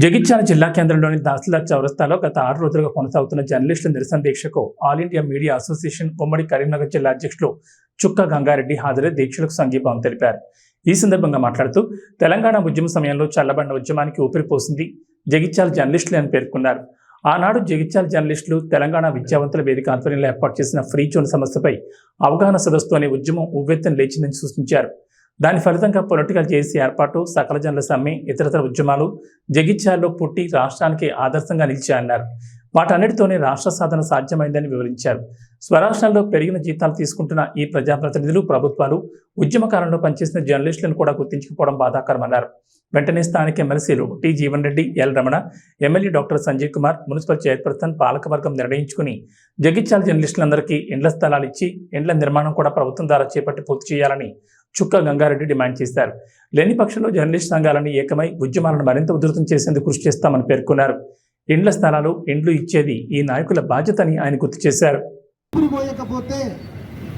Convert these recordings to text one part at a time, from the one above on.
జగిత్యాల జిల్లా కేంద్రంలోని తహసీల్దార్ చౌరస్తాలో గత 6 రోజులుగా కొనసాగుతున్న జర్నలిస్టుల నిరసన దీక్షకు ఆల్ ఇండియా మీడియా అసోసియేషన్ ఉమ్మడి కరీంనగర్ జిల్లా అధ్యక్షులు చుక్క గంగారెడ్డి హాజరై దీక్షలకు సంఘీభావం తెలిపారు. ఈ సందర్భంగా మాట్లాడుతూ తెలంగాణ ఉద్యమ సమయంలో చల్లబడిన ఉద్యమానికి ఊపిరిపోసింది జగిత్యాల జర్నలిస్టులు అని పేర్కొన్నారు. ఆనాడు జగిత్యాల జర్నలిస్టులు తెలంగాణ విద్యావంతుల వేదిక ఆధ్వర్యంలో ఏర్పాటు చేసిన ఫ్రీ జోన్ సమస్యపై అవగాహన సదస్సు అనే ఉద్యమం ఉవ్వెత్తున లేచిందని సూచించారు. దాని ఫలితంగా పొలిటికల్ జేఏసీ ఏర్పాటు, సకల జనుల సమ్మె, ఇతరతర ఉద్యమాలు జగిత్యాలలో పుట్టి రాష్ట్రానికి ఆదర్శంగా నిలిచాయన్నారు. వాటన్నిటితోనే రాష్ట్ర సాధన సాధ్యమైందని వివరించారు. స్వరాష్ట్రాల్లో పెరిగిన జీతాలు తీసుకుంటున్న ఈ ప్రజాప్రతినిధులు, ప్రభుత్వాలు ఉద్యమకాలంలో పనిచేసిన జర్నలిస్టులను కూడా గుర్తించకపోవడం బాధాకరమన్నారు. వెంటనే స్థానిక ఎమ్మెల్సీలు T Jeevan Reddy, L Ramana, MLA doctor Sanjay Kumar, municipal chairperson, పాలకవర్గం నిర్ణయించుకుని జగిత్యాల జర్నలిస్టులందరికీ ఇండ్ల స్థలాలు ఇచ్చి ఇండ్ల నిర్మాణం కూడా ప్రభుత్వం ద్వారా చేపట్టి పూర్తి చేయాలని చుక్క గంగారెడ్డి డిమాండ్ చేశారు. లేని పక్షంలో జర్నలిస్ట్ సంఘాలను ఏకమై ఉద్యమాలను మరింత ఉధృతం చేసేందుకు కృషి చేస్తామని పేర్కొన్నారు. ఇండ్ల స్థలాలు, ఇండ్లు ఇచ్చేది ఈ నాయకుల బాధ్యతని ఆయన గుర్తు చేశారు.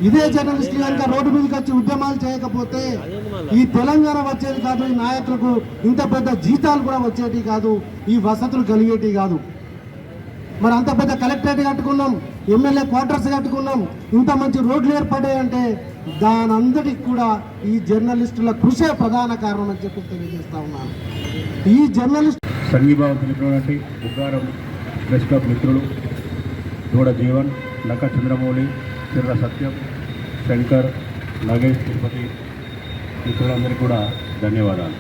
ఇదే జర్నలిస్టులు కనుక రోడ్డు మీదకి వచ్చి ఉద్యమాలు చేయకపోతే ఈ తెలంగాణ వచ్చేది కాదు, ఈ నాయకులకు ఇంత పెద్ద జీతాలు కూడా వచ్చేటి కాదు, ఈ వసతులు కలిగేటి కాదు. మరి అంత పెద్ద కలెక్టరేట్ కట్టుకున్నాం, ఎమ్మెల్యే క్వార్టర్స్ కట్టుకున్నాం, ఇంత మంచి రోడ్లు ఏర్పడ్డాయంటే దాని అందరికి కూడా ఈ జర్నలిస్టుల కృషే ప్రధాన కారణం అని చెప్పి తెలియజేస్తా ఉన్నాను. ఈ జర్నలిస్ట్ సంఘీభావం తెలిపినటువంటి బుగ్గారం ప్రెస్ క్లబ్ మిత్రులు దూడ జీవన్, నక్క చంద్రమౌళి, చిర్ర సత్యం, శంకర్, నగేష్, తిరుపతి మిత్రులందరికీ కూడా ధన్యవాదాలు.